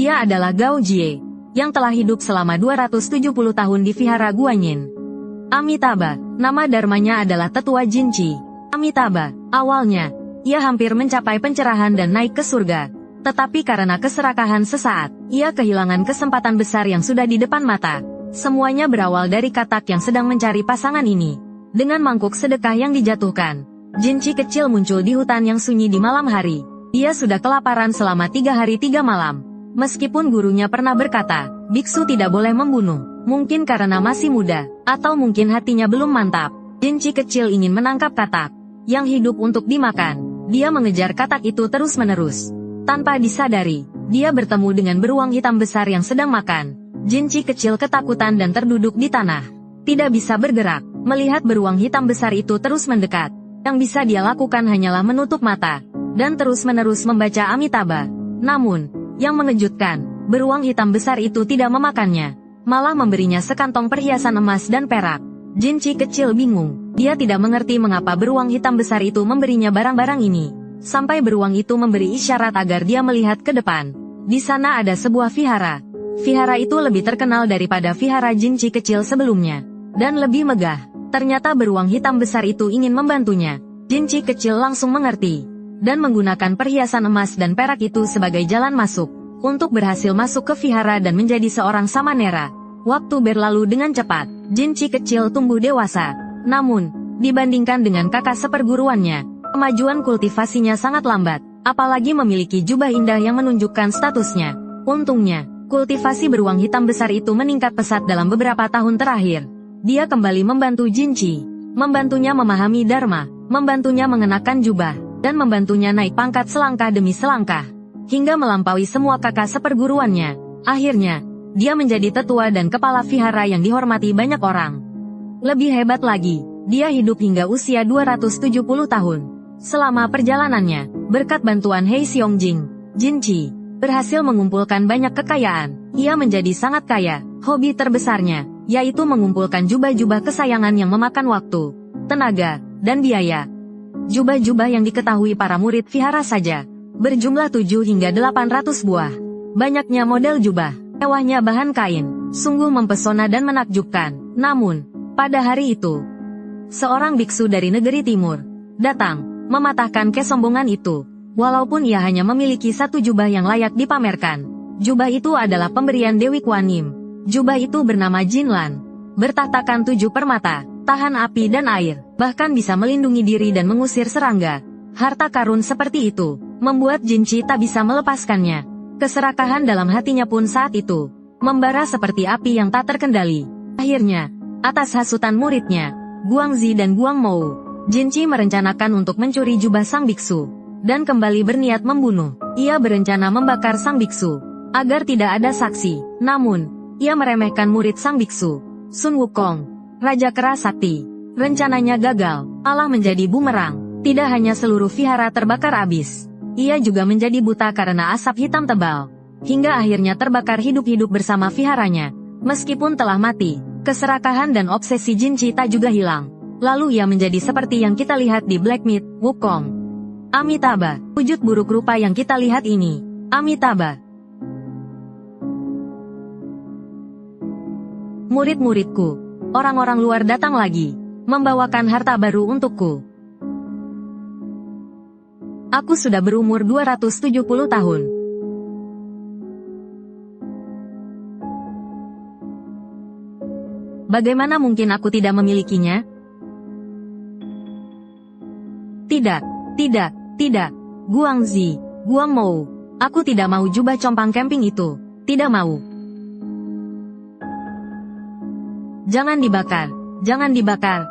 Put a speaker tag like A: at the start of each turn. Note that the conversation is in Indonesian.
A: Dia adalah Gao Jie, yang telah hidup selama 270 tahun di Vihara Guanyin. Amitabha, nama dharmanya adalah Tetua Jinchi. Amitabha, awalnya, ia hampir mencapai pencerahan dan naik ke surga. Tetapi karena keserakahan sesaat, ia kehilangan kesempatan besar yang sudah di depan mata. Semuanya berawal dari katak yang sedang mencari pasangan ini. Dengan mangkuk sedekah yang dijatuhkan, Jinchi kecil muncul di hutan yang sunyi di malam hari. Dia sudah kelaparan selama 3 hari 3 malam. Meskipun gurunya pernah berkata, biksu tidak boleh membunuh, mungkin karena masih muda, atau mungkin hatinya belum mantap. Jinchi kecil ingin menangkap katak yang hidup untuk dimakan. Dia mengejar katak itu terus-menerus. Tanpa disadari, dia bertemu dengan beruang hitam besar yang sedang makan. Jinchi kecil ketakutan dan terduduk di tanah. Tidak bisa bergerak, melihat beruang hitam besar itu terus mendekat. Yang bisa dia lakukan hanyalah menutup mata, dan terus-menerus membaca Amitabha. Namun, yang mengejutkan, beruang hitam besar itu tidak memakannya, malah memberinya sekantong perhiasan emas dan perak. Jinchi kecil bingung, dia tidak mengerti mengapa beruang hitam besar itu memberinya barang-barang ini. Sampai beruang itu memberi isyarat agar dia melihat ke depan. Di sana ada sebuah vihara. Vihara itu lebih terkenal daripada vihara Jinchi kecil sebelumnya, dan lebih megah. Ternyata beruang hitam besar itu ingin membantunya. Jinchi kecil langsung mengerti, dan menggunakan perhiasan emas dan perak itu sebagai jalan masuk, untuk berhasil masuk ke vihara dan menjadi seorang samanera. Waktu berlalu dengan cepat, Jinchi kecil tumbuh dewasa. Namun, dibandingkan dengan kakak seperguruannya, kemajuan kultivasinya sangat lambat, apalagi memiliki jubah indah yang menunjukkan statusnya. Untungnya, kultivasi beruang hitam besar itu meningkat pesat dalam beberapa tahun terakhir. Dia kembali membantu Jinchi, membantunya memahami dharma, membantunya mengenakan jubah, dan membantunya naik pangkat selangkah demi selangkah, hingga melampaui semua kakak seperguruannya. Akhirnya, dia menjadi tetua dan kepala vihara yang dihormati banyak orang. Lebih hebat lagi, dia hidup hingga usia 270 tahun. Selama perjalanannya, berkat bantuan Hei Xiongjing, Jinchi berhasil mengumpulkan banyak kekayaan. Ia menjadi sangat kaya. Hobi terbesarnya, yaitu mengumpulkan jubah-jubah kesayangan yang memakan waktu, tenaga, dan biaya. Jubah-jubah yang diketahui para murid vihara saja, berjumlah 7 hingga 800 buah. Banyaknya model jubah, mewahnya bahan kain, sungguh mempesona dan menakjubkan. Namun, pada hari itu, seorang biksu dari negeri timur datang, mematahkan kesombongan itu. Walaupun ia hanya memiliki satu jubah yang layak dipamerkan, jubah itu adalah pemberian Dewi Kuan Yin. Jubah itu bernama Jinlan, bertahtakan 7 permata, tahan api dan air, bahkan bisa melindungi diri dan mengusir serangga. Harta karun seperti itu membuat Jinchi tak bisa melepaskannya. Keserakahan dalam hatinya pun saat itu membara seperti api yang tak terkendali. Akhirnya, atas hasutan muridnya, Guangzi dan Guangmou, Jinchi merencanakan untuk mencuri jubah sang biksu, dan kembali berniat membunuh. Ia berencana membakar sang biksu, agar tidak ada saksi. Namun, ia meremehkan murid sang biksu, Sun Wukong, Raja Kera Sakti. Rencananya gagal, malah menjadi bumerang. Tidak hanya seluruh vihara terbakar habis, ia juga menjadi buta karena asap hitam tebal, hingga akhirnya terbakar hidup-hidup bersama viharanya. Meskipun telah mati, keserakahan dan obsesi Jinchi tak juga hilang. Lalu ia menjadi seperti yang kita lihat di Black Myth, Wukong. Amitabha, wujud buruk rupa yang kita lihat ini. Amitabha. Murid-muridku, orang-orang luar datang lagi, membawakan harta baru untukku. Aku sudah berumur 270 tahun. Bagaimana mungkin aku tidak memilikinya? Tidak, Guangzi, Guangmou, aku tidak mau jubah compang camping itu, tidak mau. Jangan dibakar.